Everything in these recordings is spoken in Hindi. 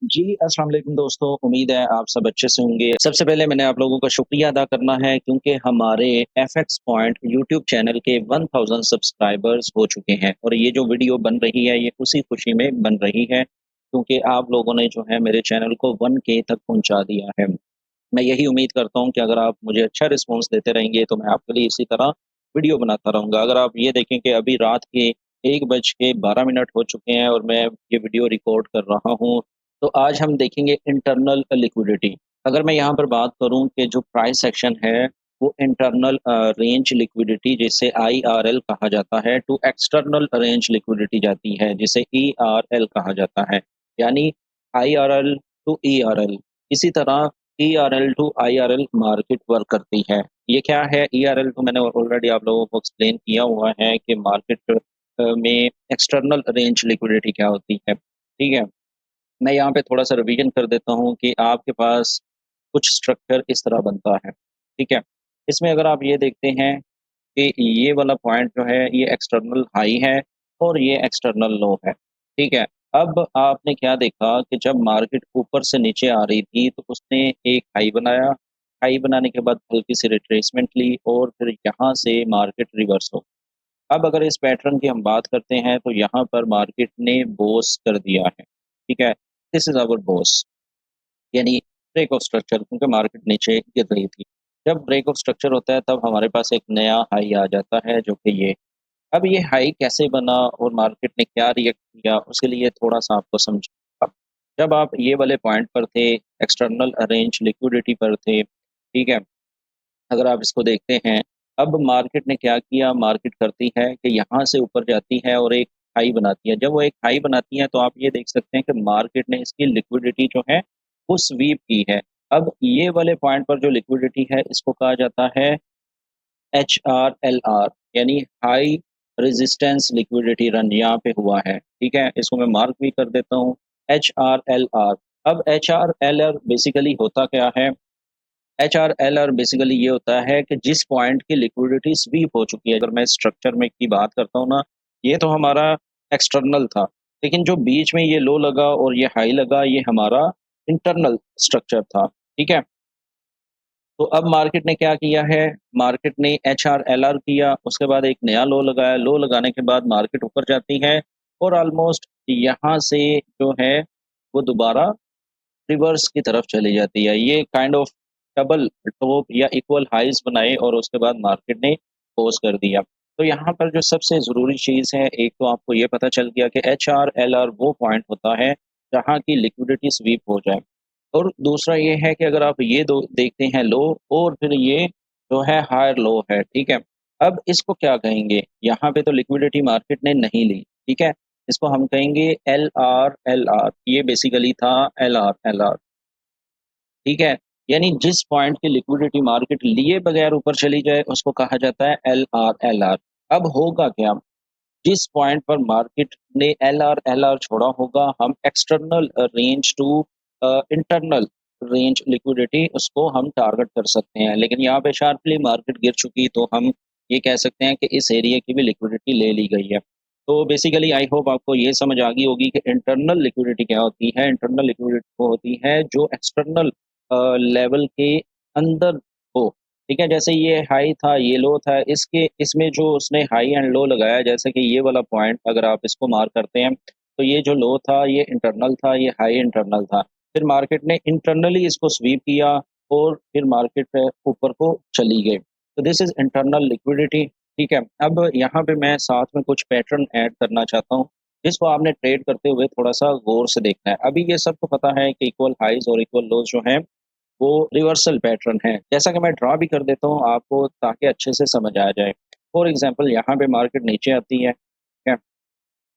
जी, अस्सलाम वालेकुम दोस्तों, उम्मीद है आप सब अच्छे से होंगे। सबसे पहले मैंने आप लोगों का शुक्रिया अदा करना है क्योंकि हमारे एफएक्स पॉइंट यूट्यूब चैनल के 1000 सब्सक्राइबर्स हो चुके हैं और ये जो वीडियो बन रही है, ये उसी खुशी में बन रही है क्योंकि आप लोगों ने जो है मेरे चैनल को 1 के तक पहुँचा दिया है। मैं यही उम्मीद करता हूँ कि अगर आप मुझे अच्छा रिस्पॉन्स देते रहेंगे, तो मैं आपके लिए इसी तरह वीडियो बनाता रहूँगा। अगर आप ये देखें कि अभी रात के 1 बज के 12 मिनट हो चुके हैं और मैं ये वीडियो रिकॉर्ड कर रहा हूँ, तो आज हम देखेंगे इंटरनल लिक्विडिटी। अगर मैं यहाँ पर बात करूँ कि जो प्राइस एक्शन है, वो इंटरनल रेंज लिक्विडिटी जिसे आईआरएल कहा जाता है, टू एक्सटर्नल रेंज लिक्विडिटी जाती है, जिसे ईआरएल कहा जाता है। यानी आईआरएल टू ईआरएल। इसी तरह ईआरएल टू आईआरएल मार्केट वर्क करती है। ये क्या है ईआरएल टू, मैंने ऑलरेडी आप लोगों को एक्सप्लेन किया हुआ है कि मार्केट में एक्सटर्नल रेंज लिक्विडिटी क्या होती है, ठीक है? मैं यहाँ पे थोड़ा-सा रिवीजन कर देता हूँ कि आपके पास कुछ स्ट्रक्चर इस तरह बनता है, ठीक है? इसमें अगर आप ये देखते हैं कि ये वाला पॉइंट जो है ये एक्सटर्नल हाई है और ये एक्सटर्नल लो है, ठीक है? अब आपने क्या देखा कि जब मार्केट ऊपर से नीचे आ रही थी तो उसने एक हाई बनाया, हाई बनाने के बाद हल्की-सी रिट्रेसमेंट ली और फिर यहाँ से मार्केट रिवर्स हो। अब अगर इस पैटर्न की हम बात करते हैं तो यहाँ पर मार्केट ने बॉस कर दिया है, ठीक है? This is our boss. यानी ब्रेक ऑफ स्ट्रक्चर, क्योंकि मार्केट नीचे गिर रही थी। जब ब्रेक ऑफ स्ट्रक्चर होता है तब हमारे पास एक नया हाई आ जाता है जो कि ये। अब ये हाई कैसे बना और मार्केट ने क्या रिएक्ट किया उसके लिए थोड़ा-सा आपको समझाऊँगा। जब आप ये वाले पॉइंट पर थे, एक्सटर्नल रेंज लिक्विडिटी पर थे, ठीक है? अगर आप इसको देखते हैं, अब मार्केट ने क्या किया, मार्केट करती है कि यहाँ से ऊपर जाती है और एक हाई बनाती है। जब वो एक हाई बनाती है तो आप ये देख सकते हैं कि मार्केट ने इसकी लिक्विडिटी जो है, वो स्वीप की है। अब ये वाले पॉइंट पर जो लिक्विडिटी है, इसको कहा जाता है एचआरएलआर, यानी हाई रेजिस्टेंस लिक्विडिटी रन यहाँ पे हुआ है, ठीक है? इसको मैं मार्क भी कर देता हूँ, एचआरएलआर। अब एचआरएलआर बेसिकली होता क्या है? एचआरएलआर बेसिकली ये होता है कि जिस पॉइंट की लिक्विडिटी स्वीप हो चुकी है, अगर मैं स्ट्रक्चर में की बात करता हूँ ना, ये तो हमारा एक्सटर्नल था, लेकिन जो बीच में ये लो लगा और ये हाई लगा, ये हमारा इंटरनल स्ट्रक्चर था, ठीक है? तो अब मार्केट ने क्या किया है, मार्केट ने एचआरएलआर किया, उसके बाद एक नया लो लगाया, लो लगाने के बाद मार्केट ऊपर जाती है और ऑलमोस्ट यहाँ से जो है, वो दोबारा रिवर्स की तरफ चली जाती है। ये काइंड ऑफ डबल टॉप या इक्वल हाइज़ बनाए और उसके बाद मार्केट ने पॉज़ कर दिया। तो यहाँ पर जो सबसे ज़रूरी चीज़ है, एक तो आपको ये पता चल गया कि एचआरएलआर वो पॉइंट होता है, जहाँ की लिक्विडिटी स्वीप हो जाए। और दूसरा ये है कि अगर आप ये दो देखते हैं लो और फिर ये जो है हायर लो है, ठीक है? अब इसको क्या कहेंगे? यहाँ पे तो लिक्विडिटी मार्केट ने नहीं ली, ठीक है? इसको हम कहेंगे एलआर, ये बेसिकली था एलआर, ठीक है? यानी जिस पॉइंट की लिक्विडिटी मार्केट लिए बगैर ऊपर चली जाए, उसको कहा जाता है एलआर। अब होगा क्या? जिस पॉइंट पर मार्केट ने एलआर छोड़ा होगा, हम external range to internal range liquidity उसको हम टारगेट कर सकते हैं। लेकिन यहाँ पे शार्पली मार्केट गिर चुकी तो हम ये कह सकते हैं कि इस एरिया की भी लिक्विडिटी ले ली गई है। तो बेसिकली आई होप आपको ये समझ आ गई होगी कि इंटरनल लिक्विडिटी क्या होती है। इंटरनल लिक्विडिटी वो होती है जो एक्सटर्नल लेवल के अंदर हो। ठीक है, जैसे ये हाई था, ये लो था, इसके इसमें जो उसने हाई एंड लो लगाया, जैसे कि ये वाला पॉइंट अगर आप इसको मार्क करते हैं, तो ये जो लो था, ये इंटरनल था, ये हाई इंटरनल था। फिर मार्केट ने इंटरनली इसको स्वीप किया और फिर मार्केट ऊपर को चली गई। तो दिस इज़ इंटरनल लिक्विडिटी, ठीक है। अब यहाँ पे मैं साथ में कुछ पैटर्न ऐड करना चाहता हूँ, जिसको आपने ट्रेड करते हुए थोड़ा-सा गौर से देखना है। अभी ये सबको पता है कि इक्वल हाइज़ और इक्वल लोज़ जो हैं वो रिवर्सल पैटर्न है। जैसा कि मैं ड्रा भी कर देता हूँ आपको ताकि अच्छे से समझ आ जाए। फॉर एग्ज़ाम्पल यहाँ पे मार्केट नीचे आती है, ठीक है?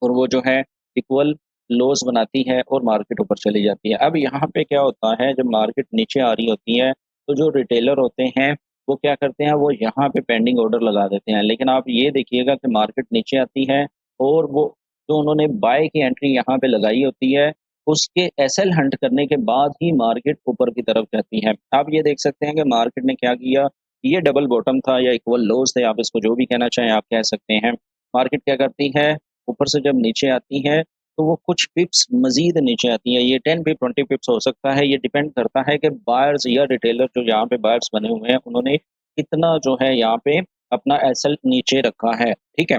और वो जो है इक्वल लोज़ बनाती है और मार्केट ऊपर चली जाती है। अब यहाँ पे क्या होता है जब मार्केट नीचे आ रही होती है, तो जो रिटेलर होते हैं वो क्या करते हैं, वो यहाँ पे पेंडिंग ऑर्डर लगा देते हैं। लेकिन आप ये देखिएगा कि मार्केट नीचे आती है और वो जो उन्होंने बाय की एंट्री यहाँ पे लगाई होती है, उसके एसएल हंट करने के बाद ही मार्केट ऊपर की तरफ जाती है। आप ये देख सकते हैं कि मार्केट ने क्या किया, ये डबल बॉटम था या इक्वल लोज़ थे, आप इसको जो भी कहना चाहें आप कह सकते हैं। मार्केट क्या करती है, ऊपर से जब नीचे आती है, तो वो कुछ पिप्स मज़ीद नीचे आती है। ये 10 पिप, 20 पिप्स हो सकता है, ये डिपेंड करता है कि बायर्स या रिटेलर जो यहाँ पे बायर्स बने हुए हैं, उन्होंने कितना जो है यहाँ पे अपना एसएल नीचे रखा है, ठीक है?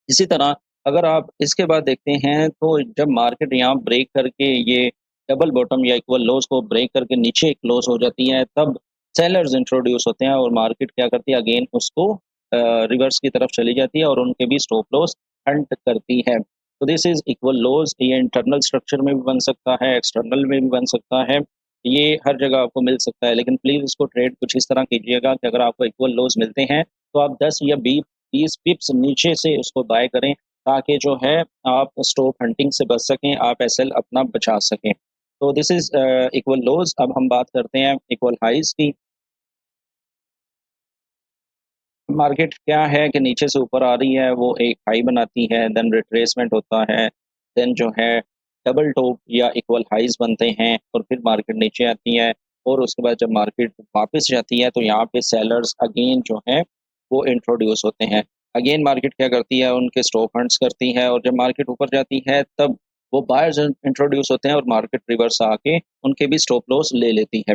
इसी तरह अगर आप इसके बाद देखते हैं तो जब मार्केट यहाँ ब्रेक करके ये डबल बॉटम या इक्वल लोज को ब्रेक करके नीचे क्लोज हो जाती है, तब सेलर्स इंट्रोड्यूस होते हैं और मार्केट क्या करती है, अगेन उसको रिवर्स की तरफ चली जाती है और उनके भी स्टॉप लॉस हंट करती है। तो दिस इज इक्वल लोज, ये इंटरनल स्ट्रक्चर में भी बन सकता है, एक्सटर्नल में भी बन सकता है, ये हर जगह आपको मिल सकता है। लेकिन प्लीज इसको ट्रेड कुछ इस तरह कीजिएगा कि अगर आपको इक्वल लोज मिलते हैं तो आप 10 या 20 पिप्स नीचे से उसको बाय करें, ताकि जो है आप स्टॉप हंटिंग से बच सकें, आप एसएल अपना बचा सकें। तो दिस इज़ इक्वल लोज़। अब हम बात करते हैं इक्वल हाइज़ की। मार्केट क्या है कि नीचे से ऊपर आ रही है, वो एक हाई बनाती है, देन रिट्रेसमेंट होता है, देन जो है डबल टॉप या इक्वल हाइज़ बनते हैं और फिर मार्केट नीचे आती है और उसके बाद जब मार्केट वापस जाती है तो यहाँ पे सेलर्स अगेन जो है वो इंट्रोड्यूस होते हैं। अगेन मार्केट क्या करती है, उनके स्टॉप हंट्स करती है और जब मार्केट ऊपर जाती है तब वो बायर्स इंट्रोड्यूस होते हैं और मार्केट रिवर्स आके उनके भी स्टॉप लॉस ले लेती है।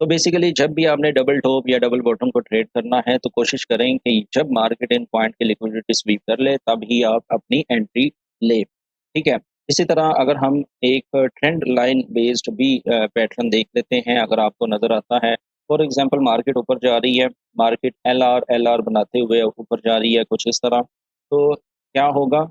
तो बेसिकली जब भी आपने डबल टॉप या डबल बॉटम को ट्रेड करना है तो कोशिश करें कि जब मार्केट इन पॉइंट की लिक्विडिटी स्वीप कर ले तभी आप अपनी एंट्री ले, ठीक है? इसी तरह अगर हम एक ट्रेंड लाइन बेस्ड भी पैटर्न देख लेते हैं, अगर आपको नज़र आता है, फॉर एग्जांपल मार्केट ऊपर जा रही है, मार्केट एलआर बनाते हुए ऊपर जा रही है कुछ इस तरह, तो क्या होगा,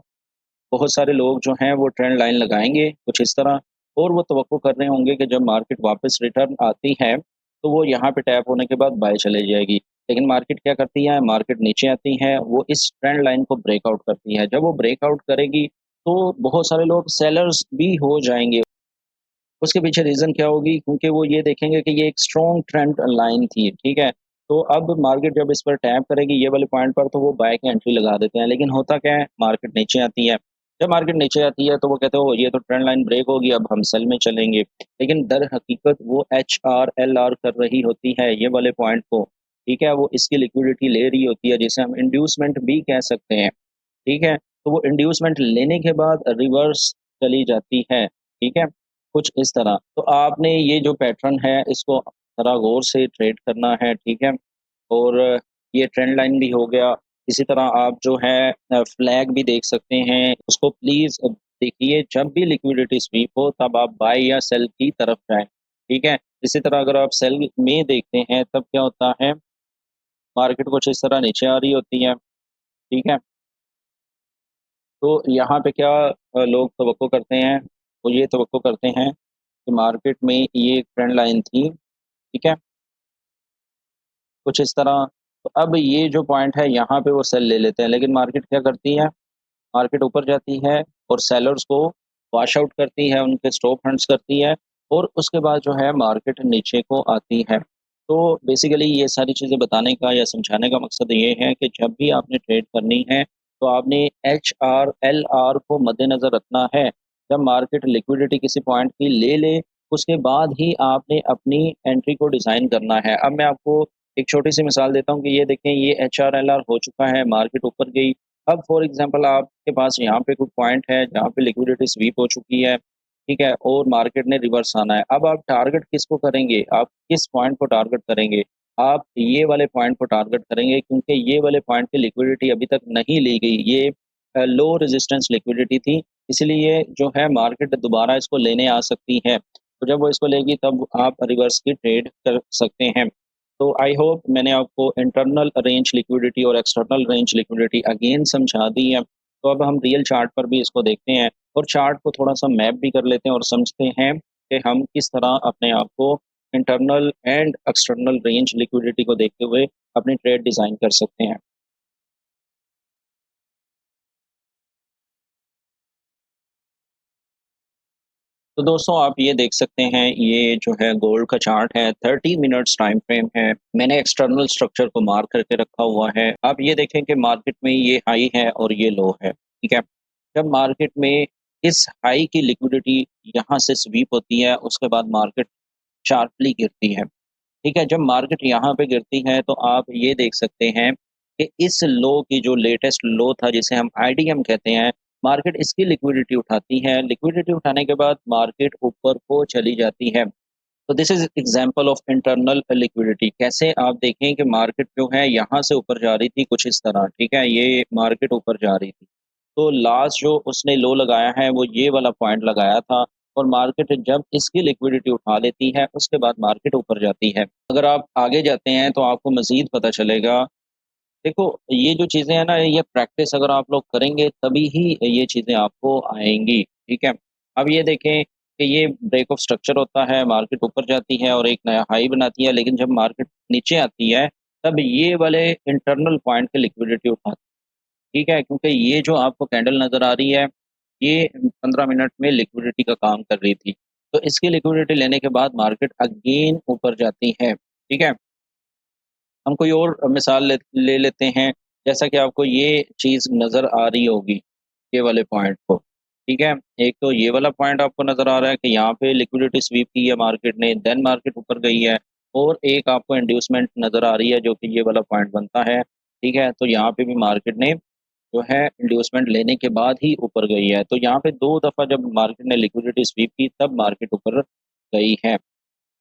बहुत सारे लोग जो हैं वो ट्रेंड लाइन लगाएँगे कुछ इस तरह और वो तवक्को कर रहे होंगे कि जब मार्केट वापस रिटर्न आती है, तो वो यहाँ पे टैप होने के बाद बाय चले जाएगी। लेकिन मार्केट क्या करती है, मार्केट नीचे आती है, वो इस ट्रेंड लाइन को ब्रेकआउट करती है। जब वो ब्रेकआउट करेगी, तो बहुत सारे लोग सेलर्स भी हो जाएँगे। उसके पीछे रीज़न क्या होगी? क्योंकि वो ये देखेंगे कि ये एक स्ट्रॉन्ग ट्रेंड लाइन थी, ठीक है? तो अब मार्केट जब इस पर टैप करेगी ये वाले पॉइंट पर तो वो बाय की एंट्री लगा देते हैं। लेकिन होता क्या है? मार्केट नीचे आती है। जब मार्केट नीचे आती है तो वो कहते हैं ओह! ये तो ट्रेंड लाइन ब्रेक होगी, अब हम सेल में चलेंगे। लेकिन दर हकीकत वो एचआर, एलआर कर रही होती है ये वाले पॉइंट को, ठीक है? वो इसकी लिक्विडिटी ले रही होती है जिसे हम इंड्यूसमेंट भी कह सकते हैं, ठीक है? तो वो इंड्यूसमेंट लेने के बाद रिवर्स चली जाती है, ठीक है? कुछ इस तरह। तो आपने ये जो पैटर्न है इसको ज़रा गौर से ट्रेड करना है, ठीक है? और ये ट्रेंड लाइन भी हो गया। इसी तरह आप जो है फ्लैग भी देख सकते हैं, उसको प्लीज़ देखिए जब भी लिक्विडिटी स्वीप हो तब आप बाय या सेल की तरफ जाएँ, ठीक है? इसी तरह अगर आप सेल में देखते हैं तब क्या होता है, मार्केट कुछ इस तरह नीचे आ रही होती है, ठीक है? तो यहाँ पे क्या लोग तवक्को करते हैं, वो ये तवक्को करते हैं कि मार्केट में ये ट्रेंड लाइन थी, ठीक है? कुछ इस तरह। तो अब ये जो पॉइंट है यहाँ पे वो सेल ले लेते हैं, लेकिन मार्केट क्या करती है, मार्केट ऊपर जाती है और सेलर्स को वॉश आउट करती है, उनके स्टॉप हंट्स करती है और उसके बाद जो है मार्केट नीचे को आती है। तो बेसिकली ये सारी चीज़ें बताने का या समझाने का मकसद ये है कि जब भी आपने ट्रेड करनी है, तो आपने एचआर, एलआर को मद्देनज़र रखना है। जब मार्केट लिक्विडिटी किसी पॉइंट की ले ले, उसके बाद ही आपने अपनी एंट्री को डिज़ाइन करना है। अब मैं आपको एक छोटी-सी मिसाल देता हूँ कि ये देखें, ये एचआर, एलआर हो चुका है, मार्केट ऊपर गई। अब फॉर एग्ज़ाम्पल आपके पास यहाँ पे कोई पॉइंट है जहाँ पे लिक्विडिटी स्वीप हो चुकी है, ठीक है? और मार्केट ने रिवर्स आना है। अब आप टारगेट किसको करेंगे? आप किस पॉइंट को टारगेट करेंगे? आप ये वाले पॉइंट को टारगेट करेंगे क्योंकि ये वाले पॉइंट की लिक्विडिटी अभी तक नहीं ली गई। ये लो रेजिस्टेंस लिक्विडिटी थी, इसलिए जो है मार्केट दोबारा इसको लेने आ सकती है। तो जब वो इसको लेगी तब आप रिवर्स की ट्रेड कर सकते हैं। तो आई होप मैंने आपको इंटरनल रेंज लिक्विडिटी और एक्सटर्नल रेंज लिक्विडिटी अगेन समझा दी है। तो अब हम रियल चार्ट पर भी इसको देखते हैं और चार्ट को थोड़ा-सा मैप भी कर लेते हैं और समझते हैं कि हम किस तरह अपने आप को internal and external range liquidity को देखते हुए अपनी ट्रेड डिज़ाइन कर सकते हैं। तो दोस्तों आप ये देख सकते हैं, ये जो है गोल्ड का चार्ट है, 30 मिनट्स टाइम फ्रेम है। मैंने एक्सटर्नल स्ट्रक्चर को मार्क करके रखा हुआ है। आप ये देखें कि मार्केट में ये हाई है और ये लो है, ठीक है? जब मार्केट में इस हाई की लिक्विडिटी यहाँ से स्वीप होती है, उसके बाद मार्केट शार्पली गिरती है, ठीक है? जब मार्केट यहाँ पे गिरती है तो आप ये देख सकते हैं कि इस लो की जो लेटेस्ट लो था जिसे हम आईडीएम कहते हैं, मार्केट इसकी लिक्विडिटी उठाती है, लिक्विडिटी उठाने के बाद मार्केट ऊपर को चली जाती है। तो this is example of internal liquidity. कैसे आप देखें कि मार्केट जो है यहाँ से ऊपर जा रही थी कुछ इस तरह, ठीक है? ये मार्केट ऊपर जा रही थी। तो लास्ट जो उसने लो लगाया है वो ये वाला पॉइंट लगाया था और मार्केट जब इसकी लिक्विडिटी उठा लेती है उसके बाद मार्केट ऊपर जाती है। अगर आप आगे जाते हैं तो आपको मज़ीद पता चलेगा। देखो, ये जो चीज़ें हैं ना, ये प्रैक्टिस अगर आप लोग करेंगे तभी ही ये चीज़ें आपको आएँगी, ठीक है? अब ये देखें कि ये ब्रेक ऑफ स्ट्रक्चर होता है, मार्केट ऊपर जाती है और एक नया हाई बनाती है, लेकिन जब मार्केट नीचे आती है, तब ये वाले इंटरनल पॉइंट की लिक्विडिटी उठाती है, ठीक है? क्योंकि ये जो आपको कैंडल नज़र आ रही है, ये 15 मिनट में लिक्विडिटी का काम कर रही थी। तो इसकी लिक्विडिटी लेने के बाद मार्केट अगेन ऊपर जाती है, ठीक है? हम कोई और मिसाल ले लेते हैं, जैसा कि आपको ये चीज़ नज़र आ रही होगी, ये वाले पॉइंट को, ठीक है? एक तो ये वाला पॉइंट आपको नज़र आ रहा है कि यहाँ पे लिक्विडिटी स्वीप की है मार्केट ने, देन मार्केट ऊपर गई है और एक आपको इंड्यूसमेंट नज़र आ रही है जो कि ये वाला पॉइंट बनता है, ठीक है? तो यहाँ पे भी मार्केट ने जो है इंड्यूसमेंट लेने के बाद ही ऊपर गई है। तो यहाँ पे 2 दफ़ा जब मार्केट ने लिक्विडिटी स्वीप की तब मार्केट ऊपर गई है।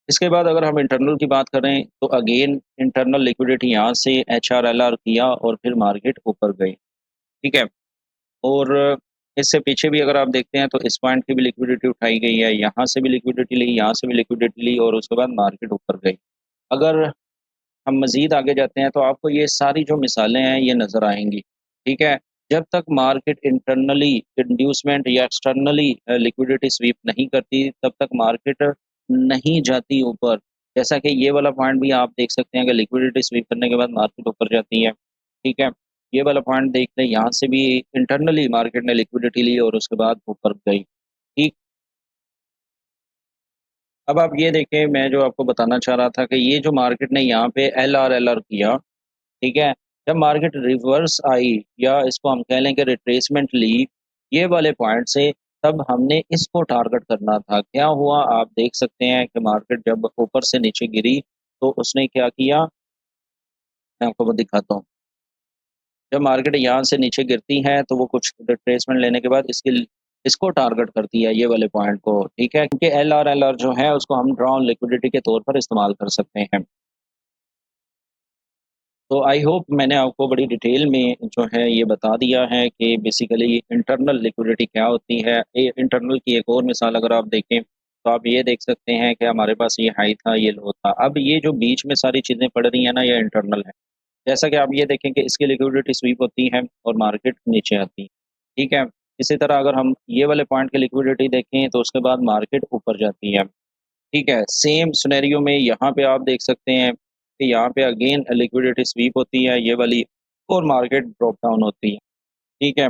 इसके बाद अगर हम इंटरनल की बात करें तो अगेन इंटरनल लिक्विडिटी यहाँ से एचआरएलआर किया और फिर मार्केट ऊपर गई, ठीक है? और इससे पीछे भी अगर आप देखते हैं तो इस पॉइंट की भी लिक्विडिटी उठाई गई है, यहाँ से भी लिक्विडिटी ली, यहाँ से भी लिक्विडिटी ली और उसके बाद मार्केट ऊपर गई। अगर हम मज़ीद आगे जाते हैं तो आपको ये सारी जो मिसालें हैं ये नज़र आएँगी, ठीक है? जब तक मार्केट इंटरनली इंड्यूसमेंट या एक्सटर्नली लिक्विडिटी स्वीप नहीं करती तब तक मार्केट नहीं जाती ऊपर। जैसा कि ये वाला पॉइंट भी आप देख सकते हैं कि लिक्विडिटी स्वीप करने के बाद मार्केट ऊपर जाती है, ठीक है? ये वाला पॉइंट देख लें, यहाँ से भी इंटरनली मार्केट ने लिक्विडिटी ली और उसके बाद ऊपर गई, ठीक? अब आप ये देखें, मैं जो आपको बताना चाह रहा था कि ये जो मार्केट ने यहाँ पे एलआर किया, ठीक है? जब मार्केट रिवर्स आई या इसको हम कह लें कि रिट्रेसमेंट ली, ये वाले पॉइंट से, तब हमने इसको टारगेट करना था। क्या हुआ आप देख सकते हैं कि मार्केट जब ऊपर से नीचे गिरी, तो उसने क्या किया, मैं आपको वो दिखाता हूँ। जब मार्केट यहाँ से नीचे गिरती है तो वो कुछ रिट्रेसमेंट लेने के बाद इसको टारगेट करती है, ये वाले पॉइंट को, ठीक है? क्योंकि एलआर जो है उसको हम ड्रॉ ऑन लिक्विडिटी के तौर पर इस्तेमाल कर सकते हैं। तो आई होप मैंने आपको बड़ी डिटेल में जो है ये बता दिया है कि बेसिकली इंटरनल लिक्विडिटी क्या होती है। इंटरनल की एक और मिसाल अगर आप देखें तो आप ये देख सकते हैं कि हमारे पास ये हाई था, ये लो था। अब ये जो बीच में सारी चीज़ें पड़ रही हैं ना, ये इंटरनल है। जैसा कि आप ये देखें कि इसकी लिक्विडिटी स्वीप होती है और मार्केट नीचे आती है, ठीक है? इसी तरह अगर हम ये वाले पॉइंट की लिक्विडिटी देखें तो उसके बाद मार्केट ऊपर जाती है। ठीक है, सेम सिनेरियो में यहाँ पे आप देख सकते हैं कि यहाँ पे अगेन लिक्विडिटी स्वीप होती है ये वाली और मार्केट ड्रॉप डाउन होती है, ठीक है?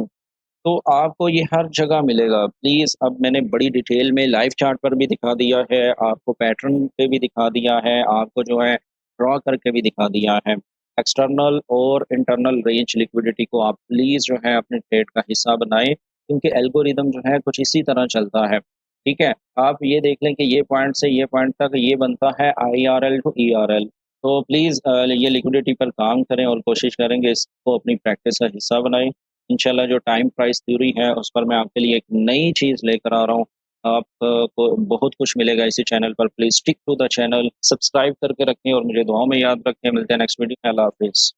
तो आपको ये हर जगह मिलेगा। प्लीज़, अब मैंने बड़ी डिटेल में लाइव चार्ट पर भी दिखा दिया है, आपको पैटर्न पे भी दिखा दिया है, आपको जो है ड्रॉ करके भी दिखा दिया है। एक्सटर्नल और इंटरनल रेंज लिक्विडिटी को आप प्लीज़ जो है अपने ट्रेड का हिस्सा बनाएँ, क्योंकि एल्गोरिदम जो है कुछ इसी तरह चलता है, ठीक है? आप ये देख लें कि ये पॉइंट से ये पॉइंट तक ये बनता है आईआरएल टू ईआरएल। तो प्लीज़ ये लिक्विडिटी पर काम करें और कोशिश करेंगे इसको अपनी प्रैक्टिस का हिस्सा बनाएँ। इंशाल्लाह जो टाइम प्राइस थ्योरी है उस पर मैं आपके लिए एक नई चीज़ लेकर आ रहा हूँ। को बहुत कुछ मिलेगा इसी चैनल पर। Please stick to the channel, subscribe करके रखें और मुझे दुआओं में याद रखें। मिलते हैं नेक्स्ट वीडियो में। अल्लाह हाफ़िज़।